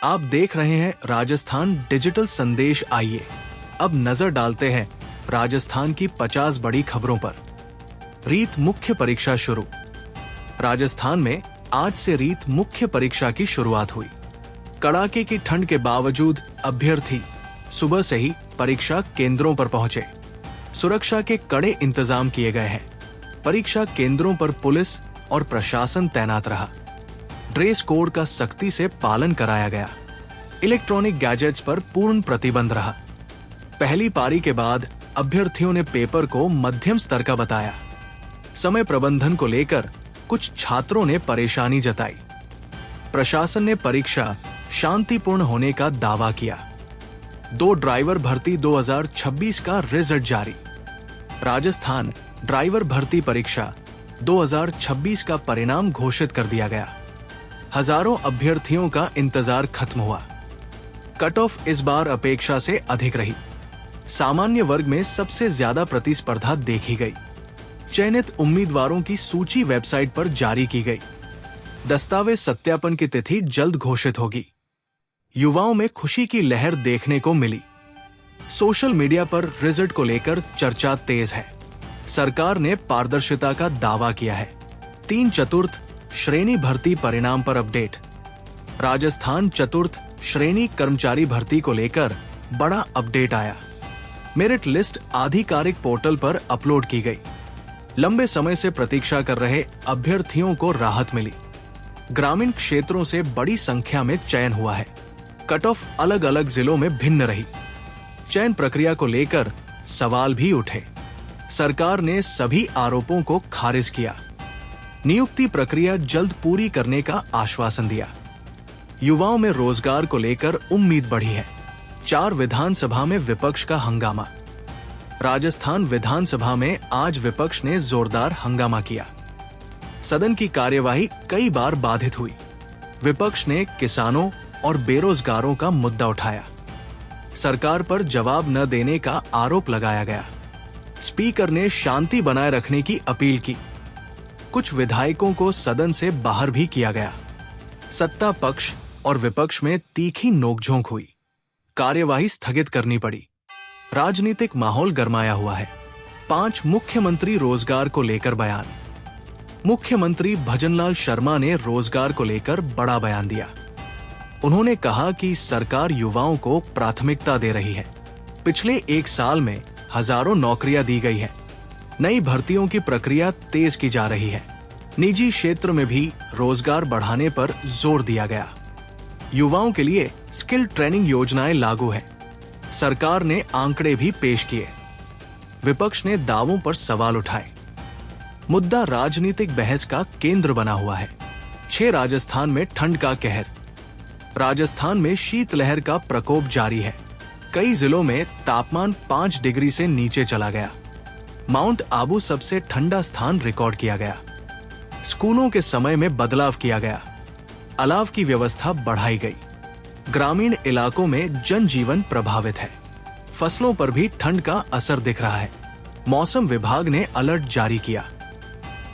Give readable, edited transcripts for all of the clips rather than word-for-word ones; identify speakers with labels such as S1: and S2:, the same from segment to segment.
S1: आप देख रहे हैं राजस्थान डिजिटल संदेश। आइए अब नजर डालते हैं राजस्थान की 50 बड़ी खबरों पर। रीट मुख्य परीक्षा शुरू। राजस्थान में आज से रीट मुख्य परीक्षा की शुरुआत हुई। कड़ाके की ठंड के बावजूद अभ्यर्थी सुबह से ही परीक्षा केंद्रों पर पहुंचे। सुरक्षा के कड़े इंतजाम किए गए हैं। परीक्षा केंद्रों पर पुलिस और प्रशासन तैनात रहा। ड्रेस कोड का सख्ती से पालन कराया गया। इलेक्ट्रॉनिक गैजेट्स पर पूर्ण प्रतिबंध रहा। पहली पारी के बाद अभ्यर्थियों ने पेपर को मध्यम स्तर का बताया। समय प्रबंधन को लेकर कुछ छात्रों ने परेशानी जताई। प्रशासन ने परीक्षा शांतिपूर्ण होने का दावा किया। 2 ड्राइवर भर्ती 2026 का रिजल्ट जारी। राजस्थान ड्राइवर भर्ती परीक्षा 2026 का परिणाम घोषित कर दिया गया। हजारों अभ्यर्थियों का इंतजार खत्म हुआ। कट ऑफ इस बार अपेक्षा से अधिक रही। सामान्य वर्ग में सबसे ज्यादा प्रतिस्पर्धा देखी गई। चयनित उम्मीदवारों की सूची वेबसाइट पर जारी की गई। दस्तावेज सत्यापन की तिथि जल्द घोषित होगी। युवाओं में खुशी की लहर देखने को मिली। सोशल मीडिया पर रिजल्ट को लेकर चर्चा तेज है। सरकार ने पारदर्शिता का दावा किया है। 3 श्रेणी भर्ती परिणाम पर अपडेट। राजस्थान 4 श्रेणी कर्मचारी भर्ती को लेकर बड़ा अपडेट आया। मेरिट लिस्ट आधिकारिक पोर्टल पर अपलोड की गई। लंबे समय से प्रतीक्षा कर रहे अभ्यर्थियों को राहत मिली। ग्रामीण क्षेत्रों से बड़ी संख्या में चयन हुआ है। कट ऑफ अलग अलग जिलों में भिन्न रही। चयन प्रक्रिया को लेकर सवाल भी उठे। सरकार ने सभी आरोपों को खारिज किया। नियुक्ति प्रक्रिया जल्द पूरी करने का आश्वासन दिया। युवाओं में रोजगार को लेकर उम्मीद बढ़ी है। 4 विधानसभा में विपक्ष का हंगामा। राजस्थान विधानसभा में आज विपक्ष ने जोरदार हंगामा किया। सदन की कार्यवाही कई बार बाधित हुई। विपक्ष ने किसानों और बेरोजगारों का मुद्दा उठाया। सरकार पर जवाब न देने का आरोप लगाया गया। स्पीकर ने शांति बनाए रखने की अपील की। कुछ विधायकों को सदन से बाहर भी किया गया। सत्ता पक्ष और विपक्ष में तीखी नोकझोंक हुई। कार्यवाही स्थगित करनी पड़ी। राजनीतिक माहौल गरमाया हुआ है। 5 मुख्यमंत्री रोजगार को लेकर बयान। मुख्यमंत्री भजनलाल शर्मा ने रोजगार को लेकर बड़ा बयान दिया। उन्होंने कहा कि सरकार युवाओं को प्राथमिकता दे रही है। पिछले 1 साल में हजारों नौकरियां दी गई है। नई भर्तियों की प्रक्रिया तेज की जा रही है। निजी क्षेत्र में भी रोजगार बढ़ाने पर जोर दिया गया। युवाओं के लिए स्किल ट्रेनिंग योजनाएं लागू है। सरकार ने आंकड़े भी पेश किए। विपक्ष ने दावों पर सवाल उठाए। मुद्दा राजनीतिक बहस का केंद्र बना हुआ है। 6 राजस्थान में ठंड का कहर। राजस्थान में शीतलहर का प्रकोप जारी है। कई जिलों में तापमान 5 डिग्री से नीचे चला गया। माउंट आबू सबसे ठंडा स्थान रिकॉर्ड किया गया। स्कूलों के समय में बदलाव किया गया। अलाव की व्यवस्था बढ़ाई गई। ग्रामीण इलाकों में जनजीवन प्रभावित है। फसलों पर भी ठंड का असर दिख रहा है। मौसम विभाग ने अलर्ट जारी किया।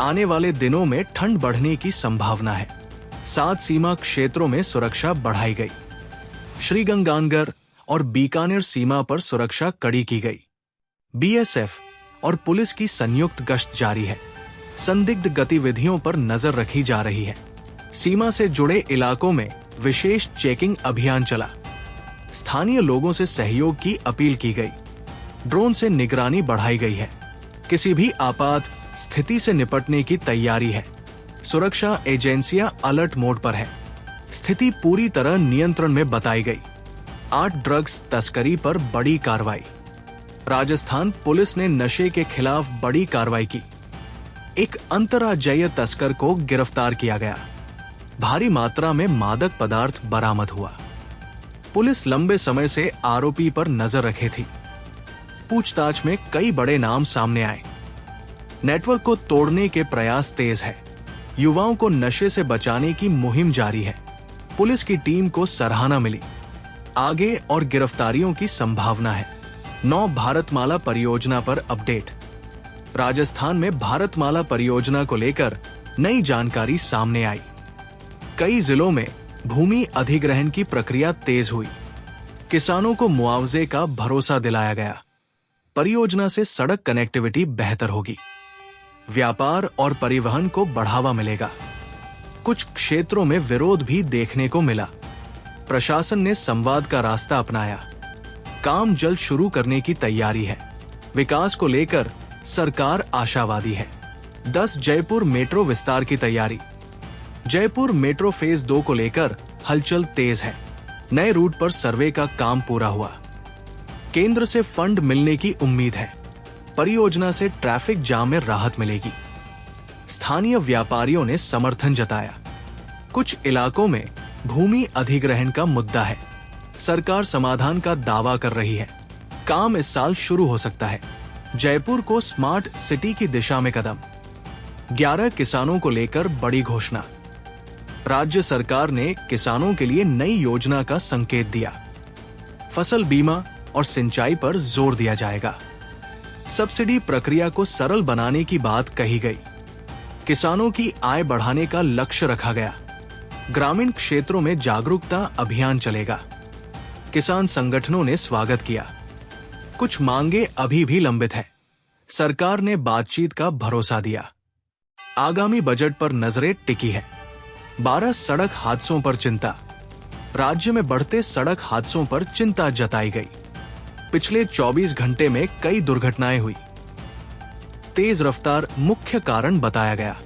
S1: आने वाले दिनों में ठंड बढ़ने की संभावना है। 7 सीमा क्षेत्रों में सुरक्षा बढ़ाई गई। श्रीगंगानगर और बीकानेर सीमा पर सुरक्षा कड़ी की गई। बीएसएफ और पुलिस की संयुक्त गश्त जारी है। संदिग्ध गतिविधियों पर नजर रखी जा रही है। सीमा से जुड़े इलाकों में विशेष चेकिंग अभियान चला। स्थानीय लोगों से सहयोग की अपील की गई। ड्रोन से निगरानी बढ़ाई गई है। किसी भी आपात स्थिति से निपटने की तैयारी है। सुरक्षा एजेंसियां अलर्ट मोड पर है। स्थिति पूरी तरह नियंत्रण में बताई गई। 8 ड्रग्स तस्करी पर बड़ी कार्रवाई। राजस्थान पुलिस ने नशे के खिलाफ बड़ी कार्रवाई की। एक अंतर्राज्यीय तस्कर को गिरफ्तार किया गया। भारी मात्रा में मादक पदार्थ बरामद हुआ। पुलिस लंबे समय से आरोपी पर नजर रखे थी। पूछताछ में कई बड़े नाम सामने आए। नेटवर्क को तोड़ने के प्रयास तेज है। युवाओं को नशे से बचाने की मुहिम जारी है। पुलिस की टीम को सराहना मिली। आगे और गिरफ्तारियों की संभावना है। 9 भारतमाला परियोजना पर अपडेट। राजस्थान में भारतमाला परियोजना को लेकर नई जानकारी सामने आई। कई जिलों में भूमि अधिग्रहण की प्रक्रिया तेज हुई। किसानों को मुआवजे का भरोसा दिलाया गया। परियोजना से सड़क कनेक्टिविटी बेहतर होगी। व्यापार और परिवहन को बढ़ावा मिलेगा। कुछ क्षेत्रों में विरोध भी देखने को मिला। प्रशासन ने संवाद का रास्ता अपनाया। काम जल्द शुरू करने की तैयारी है। विकास को लेकर सरकार आशावादी है। 10 जयपुर मेट्रो विस्तार की तैयारी। जयपुर मेट्रो फेज 2 को लेकर हलचल तेज है। नए रूट पर सर्वे का काम पूरा हुआ। केंद्र से फंड मिलने की उम्मीद है। परियोजना से ट्रैफिक जाम में राहत मिलेगी। स्थानीय व्यापारियों ने समर्थन जताया। कुछ इलाकों में भूमि अधिग्रहण का मुद्दा है। सरकार समाधान का दावा कर रही है। काम इस साल शुरू हो सकता है। जयपुर को स्मार्ट सिटी की दिशा में कदम। 11 किसानों को लेकर बड़ी घोषणा। राज्य सरकार ने किसानों के लिए नई योजना का संकेत दिया। फसल बीमा और सिंचाई पर जोर दिया जाएगा। सब्सिडी प्रक्रिया को सरल बनाने की बात कही गई। किसानों की आय बढ़ाने का लक्ष्य रखा गया। ग्रामीण क्षेत्रों में जागरूकता अभियान चलेगा। किसान संगठनों ने स्वागत किया। कुछ मांगे अभी भी लंबित है। सरकार ने बातचीत का भरोसा दिया। आगामी बजट पर नजरें टिकी है। 12 सड़क हादसों पर चिंता। राज्य में बढ़ते सड़क हादसों पर चिंता जताई गई। पिछले 24 घंटे में कई दुर्घटनाएं हुई। तेज रफ्तार मुख्य कारण बताया गया।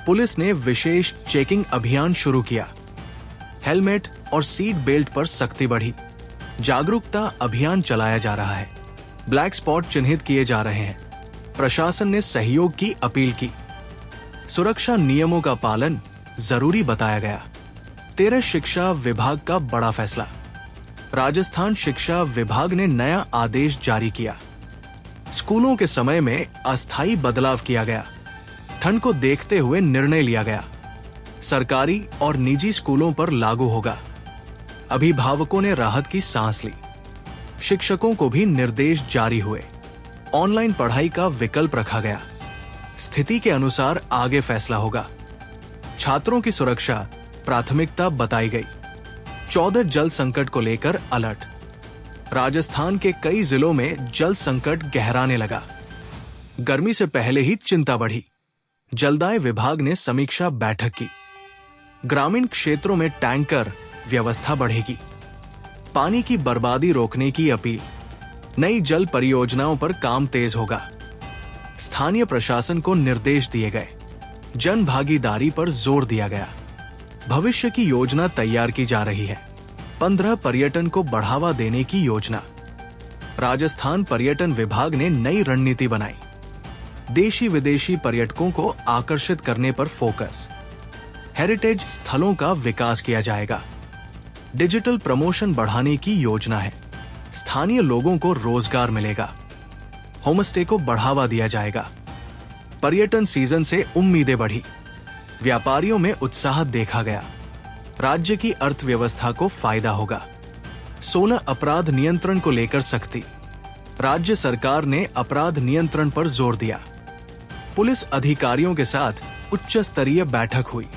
S1: पुलिस ने विशेष चेकिंग अभियान शुरू किया। हेलमेट और सीट बेल्ट पर सख्ती बढ़ी। जागरूकता अभियान चलाया जा रहा है। ब्लैक स्पॉट चिन्हित किए जा रहे हैं। प्रशासन ने सहयोग की अपील की। सुरक्षा नियमों का पालन जरूरी बताया गया। 13 शिक्षा विभाग का बड़ा फैसला। राजस्थान शिक्षा विभाग ने नया आदेश जारी किया। स्कूलों के समय में अस्थायी बदलाव किया गया। ठंड को देखते हुए निर्णय लिया गया। सरकारी और निजी स्कूलों पर लागू होगा। अभिभावकों ने राहत की सांस ली। शिक्षकों को भी निर्देश जारी हुए। ऑनलाइन पढ़ाई का विकल्प रखा गया। स्थिति के अनुसार आगे फैसला होगा। छात्रों की सुरक्षा प्राथमिकता बताई गई। 14 जल संकट को लेकर अलर्ट। राजस्थान के कई जिलों में जल संकट गहराने लगा। गर्मी से पहले ही चिंता बढ़ी। जलदाय विभाग ने समीक्षा बैठक की। ग्रामीण क्षेत्रों में टैंकर व्यवस्था बढ़ेगी। पानी की बर्बादी रोकने की अपील। नई जल परियोजनाओं पर काम तेज होगा। स्थानीय प्रशासन को निर्देश दिए गए। जन भागीदारी पर जोर दिया गया। भविष्य की योजना तैयार की जा रही है। 15 पर्यटन को बढ़ावा देने की योजना। राजस्थान पर्यटन विभाग ने नई रणनीति बनाई। देशी विदेशी पर्यटकों को आकर्षित करने पर फोकस। हेरिटेज स्थलों का विकास किया जाएगा। डिजिटल प्रमोशन बढ़ाने की योजना है। स्थानीय लोगों को रोजगार मिलेगा। होमस्टे को बढ़ावा दिया जाएगा। पर्यटन सीजन से उम्मीदें बढ़ी। व्यापारियों में उत्साह देखा गया। राज्य की अर्थव्यवस्था को फायदा होगा। 16 अपराध नियंत्रण को लेकर सख्ती। राज्य सरकार ने अपराध नियंत्रण पर जोर दिया। पुलिस अधिकारियों के साथ उच्च स्तरीय बैठक हुई।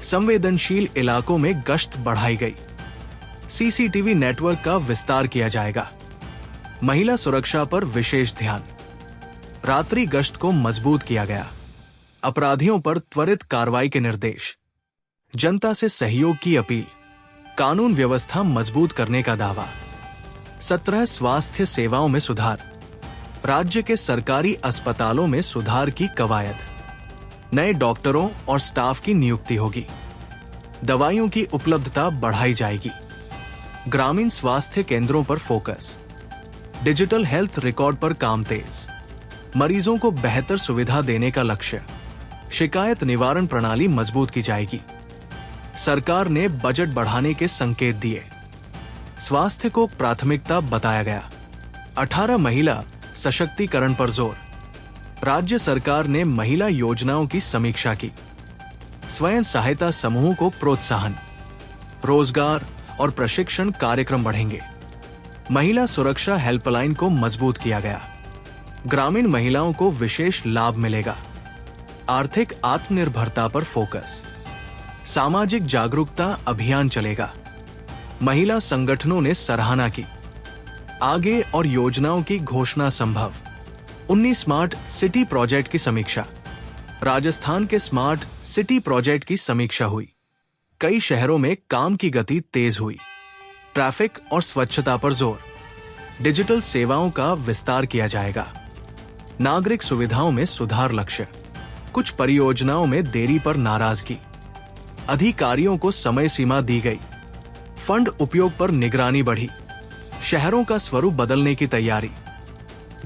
S1: संवेदनशील इलाकों में गश्त बढ़ाई गई। सीसीटीवी नेटवर्क का विस्तार किया जाएगा। महिला सुरक्षा पर विशेष ध्यान। रात्रि गश्त को मजबूत किया गया। अपराधियों पर त्वरित कार्रवाई के निर्देश। जनता से सहयोग की अपील। कानून व्यवस्था मजबूत करने का दावा। 17 स्वास्थ्य सेवाओं में सुधार। राज्य के सरकारी अस्पतालों में सुधार की कवायद। नए डॉक्टरों और स्टाफ की नियुक्ति होगी। दवाइयों की उपलब्धता बढ़ाई जाएगी। ग्रामीण स्वास्थ्य केंद्रों पर फोकस। डिजिटल हेल्थ रिकॉर्ड पर काम तेज। मरीजों को बेहतर सुविधा देने का लक्ष्य। शिकायत निवारण प्रणाली मजबूत की जाएगी। सरकार ने बजट बढ़ाने के संकेत दिए। स्वास्थ्य को प्राथमिकता बताया गया। 18 महिला सशक्तिकरण पर जोर। राज्य सरकार ने महिला योजनाओं की समीक्षा की। स्वयं सहायता समूहों को प्रोत्साहन। रोजगार और प्रशिक्षण कार्यक्रम बढ़ेंगे। महिला सुरक्षा हेल्पलाइन को मजबूत किया गया। ग्रामीण महिलाओं को विशेष लाभ मिलेगा। आर्थिक आत्मनिर्भरता पर फोकस। सामाजिक जागरूकता अभियान चलेगा। महिला संगठनों ने सराहना की। आगे और योजनाओं की घोषणा संभव। 19 स्मार्ट सिटी प्रोजेक्ट की समीक्षा। राजस्थान के स्मार्ट सिटी प्रोजेक्ट की समीक्षा हुई। कई शहरों में काम की गति तेज हुई। ट्रैफिक और स्वच्छता पर जोर। डिजिटल सेवाओं का विस्तार किया जाएगा। नागरिक सुविधाओं में सुधार लक्ष्य। कुछ परियोजनाओं में देरी पर नाराजगी। अधिकारियों को समय सीमा दी गई। फंड उपयोग पर निगरानी बढ़ी। शहरों का स्वरूप बदलने की तैयारी।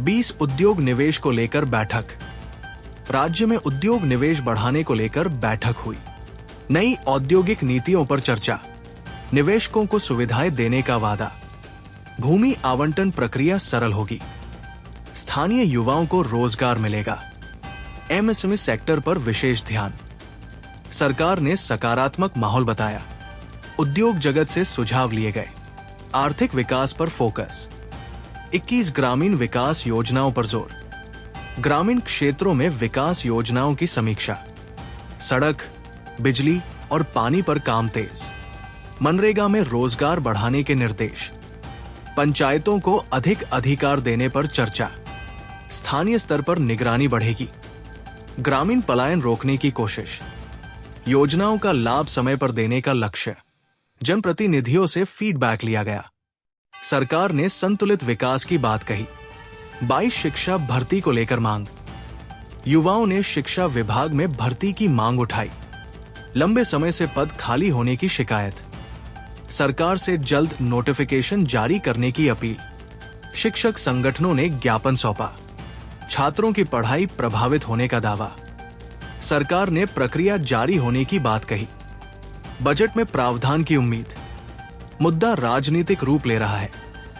S1: 20 उद्योग निवेश को लेकर बैठक। राज्य में उद्योग निवेश बढ़ाने को लेकर बैठक हुई। नई औद्योगिक नीतियों पर चर्चा। निवेशकों को सुविधाएं देने का वादा। भूमि आवंटन प्रक्रिया सरल होगी। स्थानीय युवाओं को रोजगार मिलेगा। एमएसएमई सेक्टर पर विशेष ध्यान। सरकार ने सकारात्मक माहौल बताया। उद्योग जगत से सुझाव लिए गए। आर्थिक विकास पर फोकस। 21 ग्रामीण विकास योजनाओं पर जोर। ग्रामीण क्षेत्रों में विकास योजनाओं की समीक्षा। सड़क, बिजली और पानी पर काम तेज। मनरेगा में रोजगार बढ़ाने के निर्देश। पंचायतों को अधिक अधिकार देने पर चर्चा। स्थानीय स्तर पर निगरानी बढ़ेगी। ग्रामीण पलायन रोकने की कोशिश। योजनाओं का लाभ समय पर देने का लक्ष्य। जनप्रतिनिधियों से फीडबैक लिया गया। सरकार ने संतुलित विकास की बात कही। 22 शिक्षा भर्ती को लेकर मांग। युवाओं ने शिक्षा विभाग में भर्ती की मांग उठाई। लंबे समय से पद खाली होने की शिकायत। सरकार से जल्द नोटिफिकेशन जारी करने की अपील। शिक्षक संगठनों ने ज्ञापन सौंपा। छात्रों की पढ़ाई प्रभावित होने का दावा। सरकार ने प्रक्रिया जारी होने की बात कही। बजट में प्रावधान की उम्मीद। मुद्दा राजनीतिक रूप ले रहा है।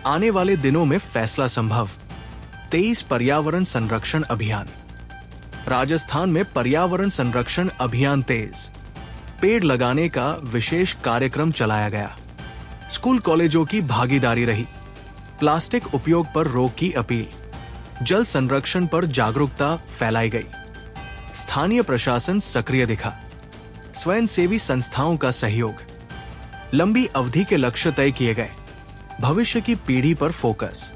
S1: आने वाले दिनों में फैसला संभव। 23 पर्यावरण संरक्षण अभियान। राजस्थान में पर्यावरण संरक्षण अभियान तेज। पेड़ लगाने का विशेष कार्यक्रम चलाया गया। स्कूल कॉलेजों की भागीदारी रही। प्लास्टिक उपयोग पर रोक की अपील। जल संरक्षण पर जागरूकता फैलाई गई। स्थानीय प्रशासन सक्रिय दिखा। स्वयंसेवी संस्थाओं का सहयोग। लंबी अवधि के लक्ष्य तय किए गए। भविष्य की पीढ़ी पर फोकस।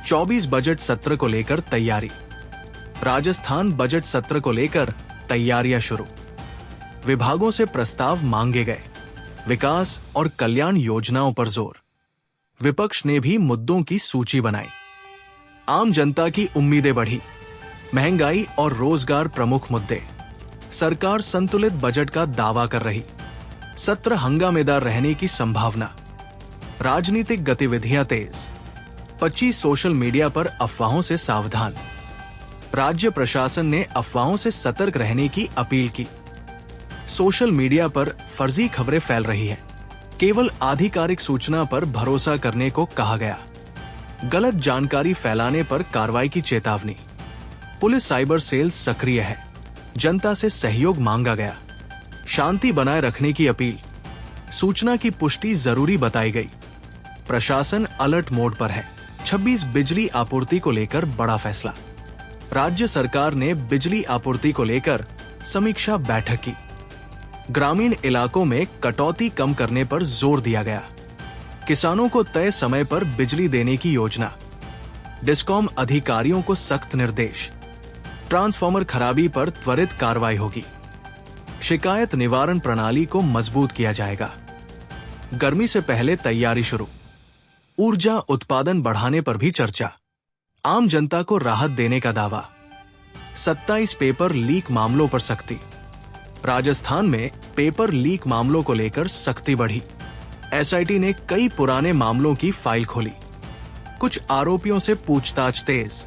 S1: 24 बजट सत्र को लेकर तैयारी। राजस्थान बजट सत्र को लेकर तैयारियां शुरू। विभागों से प्रस्ताव मांगे गए। विकास और कल्याण योजनाओं पर जोर। विपक्ष ने भी मुद्दों की सूची बनाई। आम जनता की उम्मीदें बढ़ी। महंगाई और रोजगार प्रमुख मुद्दे। सरकार संतुलित बजट का दावा कर रही। सत्र हंगामेदार रहने की संभावना। राजनीतिक गतिविधियां तेज। 25 सोशल मीडिया पर अफवाहों से सावधान। राज्य प्रशासन ने अफवाहों से सतर्क रहने की अपील की। सोशल मीडिया पर फर्जी खबरें फैल रही हैं। केवल आधिकारिक सूचना पर भरोसा करने को कहा गया। गलत जानकारी फैलाने पर कार्रवाई की चेतावनी। पुलिस साइबर सेल सक्रिय है। जनता से सहयोग मांगा गया। शांति बनाए रखने की अपील। सूचना की पुष्टि जरूरी बताई गई। प्रशासन अलर्ट मोड पर है। 26 बिजली आपूर्ति को लेकर बड़ा फैसला। राज्य सरकार ने बिजली आपूर्ति को लेकर समीक्षा बैठक की। ग्रामीण इलाकों में कटौती कम करने पर जोर दिया गया। किसानों को तय समय पर बिजली देने की योजना। डिस्कॉम अधिकारियों को सख्त निर्देश। ट्रांसफार्मर खराबी पर त्वरित कार्रवाई होगी। शिकायत निवारण प्रणाली को मजबूत किया जाएगा। गर्मी से पहले तैयारी शुरू। ऊर्जा उत्पादन बढ़ाने पर भी चर्चा। आम जनता को राहत देने का दावा। 27 पेपर लीक मामलों पर सख्ती। राजस्थान में पेपर लीक मामलों को लेकर सख्ती बढ़ी। एसआईटी ने कई पुराने मामलों की फाइल खोली। कुछ आरोपियों से पूछताछ तेज।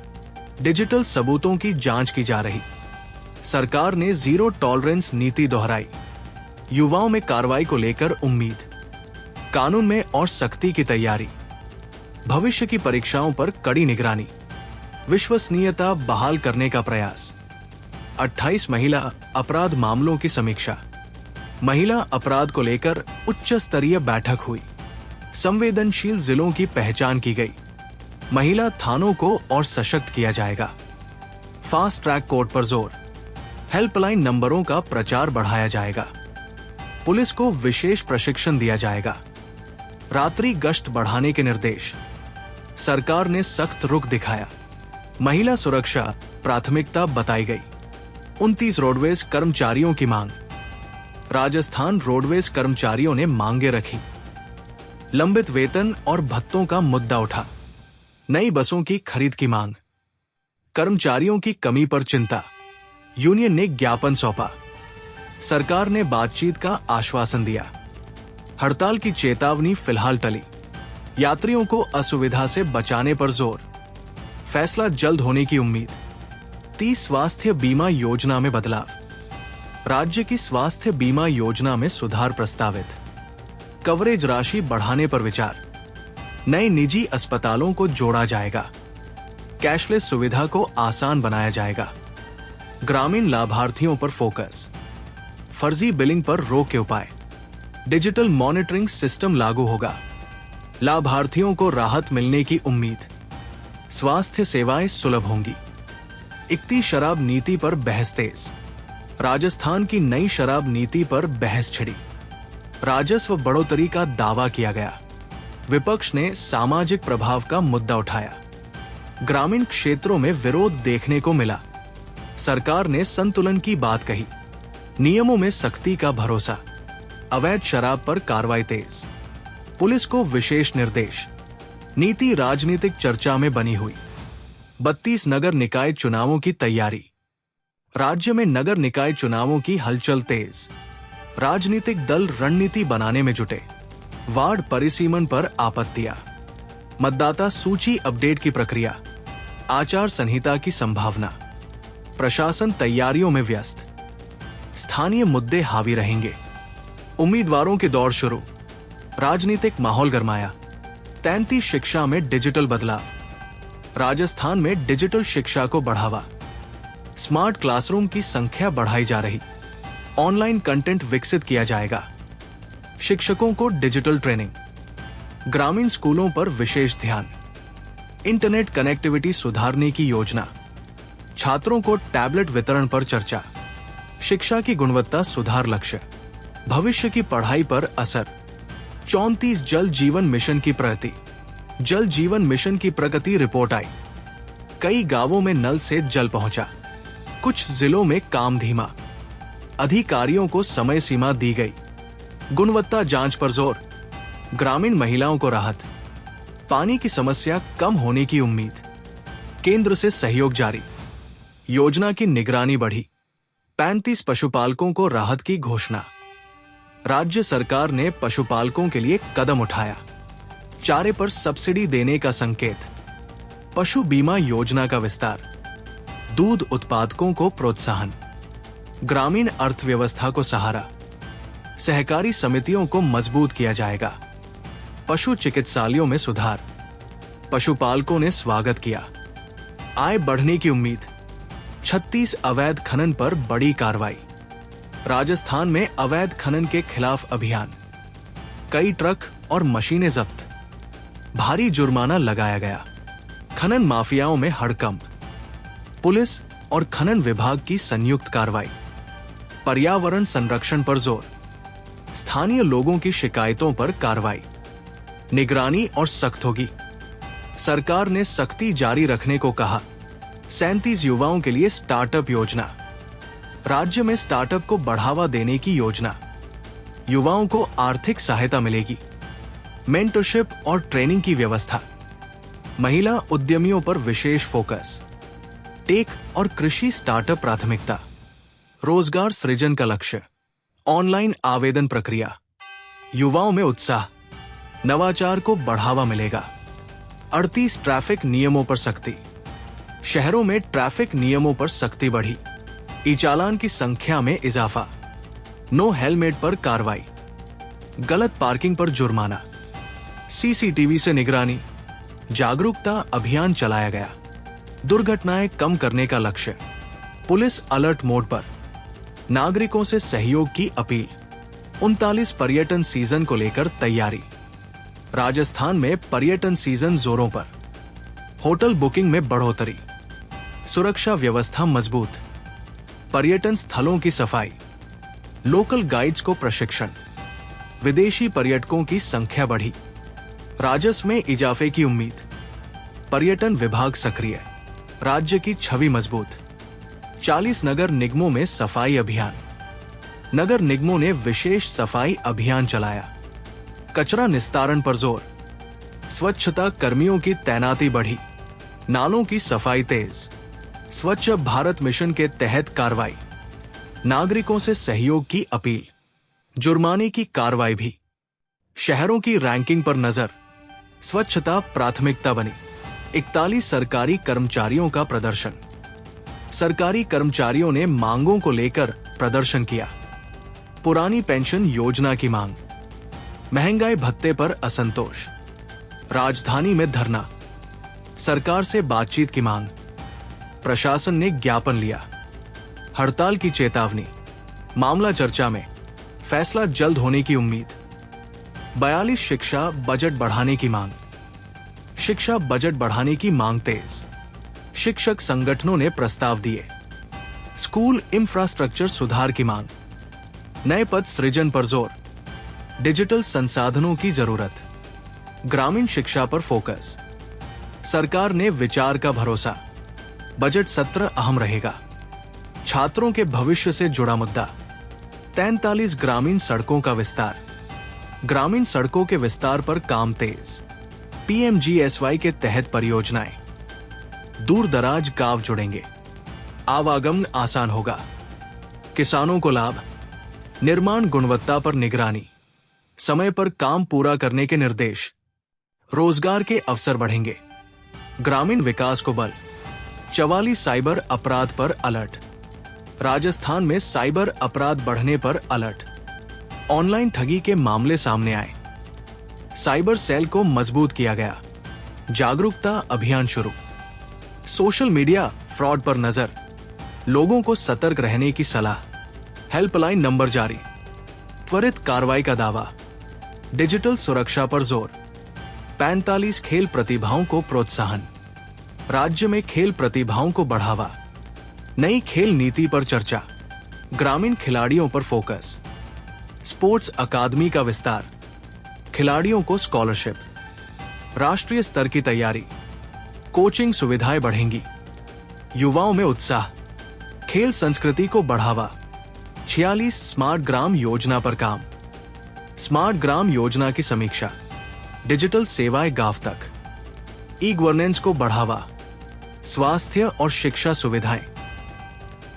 S1: डिजिटल सबूतों की जांच की जा रही। सरकार ने जीरो टॉलरेंस नीति दोहराई। युवाओं में कार्रवाई को लेकर उम्मीद। कानून में और सख्ती की तैयारी। भविष्य की परीक्षाओं पर कड़ी निगरानी। विश्वसनीयता बहाल करने का प्रयास। 28 महिला अपराध मामलों की समीक्षा। महिला अपराध को लेकर उच्च स्तरीय बैठक हुई। संवेदनशील जिलों की पहचान की गई। महिला थानों को और सशक्त किया जाएगा। फास्ट ट्रैक कोर्ट पर जोर। हेल्पलाइन नंबरों का प्रचार बढ़ाया जाएगा। पुलिस को विशेष प्रशिक्षण दिया जाएगा। रात्रि गश्त बढ़ाने के निर्देश, सरकार ने सख्त रुख दिखाया। महिला सुरक्षा प्राथमिकता बताई गई। 29 रोडवेज कर्मचारियों की मांग, राजस्थान रोडवेज कर्मचारियों ने मांगे रखी। लंबित वेतन और भत्तों का मुद्दा उठा। नई बसों की खरीद की मांग, कर्मचारियों की कमी पर चिंता, यूनियन ने ज्ञापन सौंपा। सरकार ने बातचीत का आश्वासन दिया। हड़ताल की चेतावनी फिलहाल टली। यात्रियों को असुविधा से बचाने पर जोर, फैसला जल्द होने की उम्मीद। 30 स्वास्थ्य बीमा योजना में बदलाव, राज्य की स्वास्थ्य बीमा योजना में सुधार प्रस्तावित। कवरेज राशि बढ़ाने पर विचार। नए निजी अस्पतालों को जोड़ा जाएगा। कैशलेस सुविधा को आसान बनाया जाएगा। ग्रामीण लाभार्थियों पर फोकस। फर्जी बिलिंग पर रोक के उपाय। डिजिटल मॉनिटरिंग सिस्टम लागू होगा। लाभार्थियों को राहत मिलने की उम्मीद। स्वास्थ्य सेवाएं सुलभ होंगी। 31 शराब नीति पर बहस तेज। राजस्थान की नई शराब नीति पर बहस छिड़ी। राजस्व बढ़ोतरी का दावा किया गया। विपक्ष ने सामाजिक प्रभाव का मुद्दा उठाया। ग्रामीण क्षेत्रों में विरोध देखने को मिला। सरकार ने संतुलन की बात कही। नियमों में सख्ती का भरोसा। अवैध शराब पर कार्रवाई तेज। पुलिस को विशेष निर्देश। नीति राजनीतिक चर्चा में बनी हुई। 32 नगर निकाय चुनावों की तैयारी। राज्य में नगर निकाय चुनावों की हलचल तेज। राजनीतिक दल रणनीति बनाने में जुटे। वार्ड परिसीमन पर आपत्तियां। मतदाता सूची अपडेट की प्रक्रिया। आचार संहिता की संभावना। प्रशासन तैयारियों में व्यस्त। स्थानीय मुद्दे हावी रहेंगे। उम्मीदवारों की दौड़ शुरू। राजनीतिक माहौल गरमाया। 33 शिक्षा में डिजिटल बदलाव। राजस्थान में डिजिटल शिक्षा को बढ़ावा। स्मार्ट क्लासरूम की संख्या बढ़ाई जा रही। ऑनलाइन कंटेंट विकसित किया जाएगा। शिक्षकों को डिजिटल ट्रेनिंग। ग्रामीण स्कूलों पर विशेष ध्यान। इंटरनेट कनेक्टिविटी सुधारने की योजना। छात्रों को टैबलेट वितरण पर चर्चा। शिक्षा की गुणवत्ता सुधार लक्ष्य। भविष्य की पढ़ाई पर असर। 34 जल जीवन मिशन की प्रगति। जल जीवन मिशन की प्रगति रिपोर्ट आई। कई गांवों में नल से जल पहुंचा। कुछ जिलों में काम धीमा। अधिकारियों को समय सीमा दी गई। गुणवत्ता जांच पर जोर। ग्रामीण महिलाओं को राहत। पानी की समस्या कम होने की उम्मीद। केंद्र से सहयोग जारी। योजना की निगरानी बढ़ी। 35 पशुपालकों को राहत की घोषणा। राज्य सरकार ने पशुपालकों के लिए कदम उठाया। चारे पर सब्सिडी देने का संकेत। पशु बीमा योजना का विस्तार। दूध उत्पादकों को प्रोत्साहन। ग्रामीण अर्थव्यवस्था को सहारा। सहकारी समितियों को मजबूत किया जाएगा। पशु चिकित्सालयों में सुधार। पशुपालकों ने स्वागत किया। आय बढ़ने की उम्मीद। 36 अवैध खनन पर बड़ी कार्रवाई। राजस्थान में अवैध खनन के खिलाफ अभियान। कई ट्रक और मशीनें जब्त। भारी जुर्माना लगाया गया। खनन माफियाओं में हड़कंप। पुलिस और खनन विभाग की संयुक्त कार्रवाई। पर्यावरण संरक्षण पर जोर। स्थानीय लोगों की शिकायतों पर कार्रवाई। निगरानी और सख्त होगी। सरकार ने सख्ती जारी रखने को कहा। 37 युवाओं के लिए स्टार्टअप योजना। राज्य में स्टार्टअप को बढ़ावा देने की योजना। युवाओं को आर्थिक सहायता मिलेगी। मेंटरशिप और ट्रेनिंग की व्यवस्था। महिला उद्यमियों पर विशेष फोकस। टेक और कृषि स्टार्टअप प्राथमिकता। रोजगार सृजन का लक्ष्य। ऑनलाइन आवेदन प्रक्रिया। युवाओं में उत्साह। नवाचार को बढ़ावा मिलेगा। 38 ट्रैफिक नियमों पर सख्ती। शहरों में ट्रैफिक नियमों पर सख्ती बढ़ी। ई चालान की संख्या में इजाफा। नो हेलमेट पर कार्रवाई। गलत पार्किंग पर जुर्माना। सीसीटीवी से निगरानी। जागरूकता अभियान चलाया गया। दुर्घटनाएं कम करने का लक्ष्य। पुलिस अलर्ट मोड पर। नागरिकों से सहयोग की अपील। 39 पर्यटन सीजन को लेकर तैयारी। राजस्थान में पर्यटन सीजन जोरों पर। होटल बुकिंग में बढ़ोतरी। सुरक्षा व्यवस्था मजबूत। पर्यटन स्थलों की सफाई। लोकल गाइड्स को प्रशिक्षण। विदेशी पर्यटकों की संख्या बढ़ी, राजस्व में इजाफे की उम्मीद। पर्यटन विभाग सक्रिय, राज्य की छवि मजबूत। 40 नगर निगमों में सफाई अभियान, नगर निगमों ने विशेष सफाई अभियान चलाया। कचरा निस्तारण पर जोर, स्वच्छता कर्मियों की तैनाती बढ़ी। नालों की सफाई तेज, स्वच्छ भारत मिशन के तहत कार्रवाई। नागरिकों से सहयोग की अपील, जुर्माने की कार्रवाई भी। शहरों की रैंकिंग पर नजर, स्वच्छता प्राथमिकता बनी। 41 सरकारी कर्मचारियों का प्रदर्शन, सरकारी कर्मचारियों ने मांगों को लेकर प्रदर्शन किया। पुरानी पेंशन योजना की मांग, महंगाई भत्ते पर असंतोष। राजधानी में धरना, सरकार से बातचीत की मांग। प्रशासन ने ज्ञापन लिया, हड़ताल की चेतावनी। मामला चर्चा में, फैसला जल्द होने की उम्मीद। 42 शिक्षा बजट बढ़ाने की मांग, शिक्षा बजट बढ़ाने की मांग तेज। शिक्षक संगठनों ने प्रस्ताव दिए। स्कूल इंफ्रास्ट्रक्चर सुधार की मांग, नए पद सृजन पर जोर। डिजिटल संसाधनों की जरूरत, ग्रामीण शिक्षा पर फोकस। सरकार ने विचार का भरोसा, बजट सत्र अहम रहेगा। छात्रों के भविष्य से जुड़ा मुद्दा, 43 ग्रामीण सड़कों का विस्तार। ग्रामीण सड़कों के विस्तार पर काम तेज। पीएमजीएसवाई के तहत परियोजनाएं, दूर दराज गांव जुड़ेंगे, आवागमन आसान होगा। किसानों को लाभ, निर्माण गुणवत्ता पर निगरानी, समय पर काम पूरा करने के निर्देश। रोजगार के अवसर बढ़ेंगे, ग्रामीण विकास को बल। 44 साइबर अपराध पर अलर्ट, राजस्थान में साइबर अपराध बढ़ने पर अलर्ट। ऑनलाइन ठगी के मामले सामने आए, साइबर सेल को मजबूत किया गया। जागरूकता अभियान शुरू। सोशल मीडिया फ्रॉड पर नजर, लोगों को सतर्क रहने की सलाह। हेल्पलाइन नंबर जारी, त्वरित कार्रवाई का दावा। डिजिटल सुरक्षा पर जोर। 45 खेल प्रतिभाओं को प्रोत्साहन, राज्य में खेल प्रतिभाओं को बढ़ावा। नई खेल नीति पर चर्चा, ग्रामीण खिलाड़ियों पर फोकस। स्पोर्ट्स अकादमी का विस्तार, खिलाड़ियों को स्कॉलरशिप। राष्ट्रीय स्तर की तैयारी, कोचिंग सुविधाएं बढ़ेंगी। युवाओं में उत्साह, खेल संस्कृति को बढ़ावा। 46 स्मार्ट ग्राम योजना पर काम, स्मार्ट ग्राम योजना की समीक्षा। डिजिटल सेवाएं गांव तक, ई गवर्नेंस को बढ़ावा। स्वास्थ्य और शिक्षा सुविधाएं,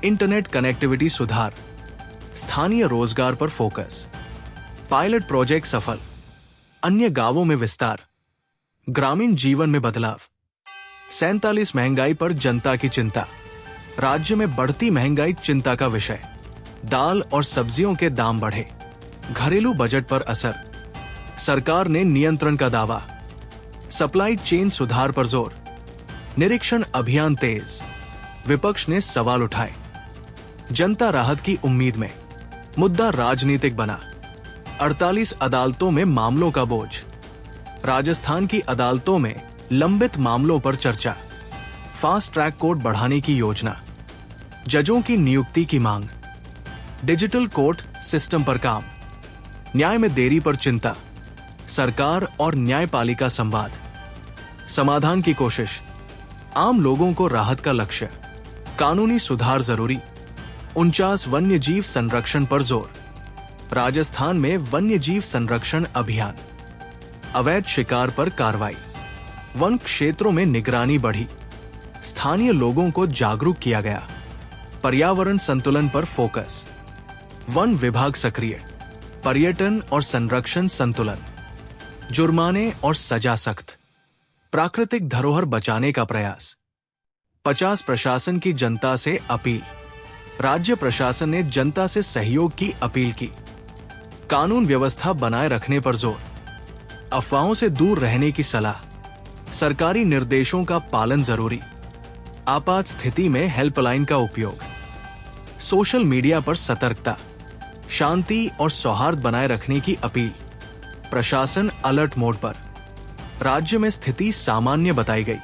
S1: इंटरनेट कनेक्टिविटी सुधार। स्थानीय रोजगार पर फोकस, पायलट प्रोजेक्ट सफल। अन्य गांवों में विस्तार, ग्रामीण जीवन में बदलाव। 47 महंगाई पर जनता की चिंता, राज्य में बढ़ती महंगाई चिंता का विषय। दाल और सब्जियों के दाम बढ़े, घरेलू बजट पर असर। सरकार ने नियंत्रण का दावा। सप्लाई चेन सुधार पर जोर, निरीक्षण अभियान तेज। विपक्ष ने सवाल उठाए, जनता राहत की उम्मीद में। मुद्दा राजनीतिक बना, 48 अदालतों में मामलों का बोझ। राजस्थान की अदालतों में लंबित मामलों पर चर्चा। फास्ट ट्रैक कोर्ट बढ़ाने की योजना, जजों की नियुक्ति की मांग। डिजिटल कोर्ट सिस्टम पर काम, न्याय में देरी पर चिंता। सरकार और न्यायपालिका संवाद, समाधान की कोशिश। आम लोगों को राहत का लक्ष्य, कानूनी सुधार जरूरी। 49 वन्य जीव संरक्षण पर जोर, राजस्थान में वन्य जीव संरक्षण अभियान। अवैध शिकार पर कार्रवाई, वन क्षेत्रों में निगरानी बढ़ी। स्थानीय लोगों को जागरूक किया गया। पर्यावरण संतुलन पर फोकस, वन विभाग सक्रिय। पर्यटन और संरक्षण संतुलन, जुर्माने और सजा सख्त। प्राकृतिक धरोहर बचाने का प्रयास। 50 प्रशासन की जनता से अपील, राज्य प्रशासन ने जनता से सहयोग की अपील की। कानून व्यवस्था बनाए रखने पर जोर, अफवाहों से दूर रहने की सलाह। सरकारी निर्देशों का पालन जरूरी। आपात स्थिति में हेल्पलाइन का उपयोग। सोशल मीडिया पर सतर्कता, शांति और सौहार्द बनाए रखने की अपील। प्रशासन अलर्ट मोड पर, राज्य में स्थिति सामान्य बताई गई।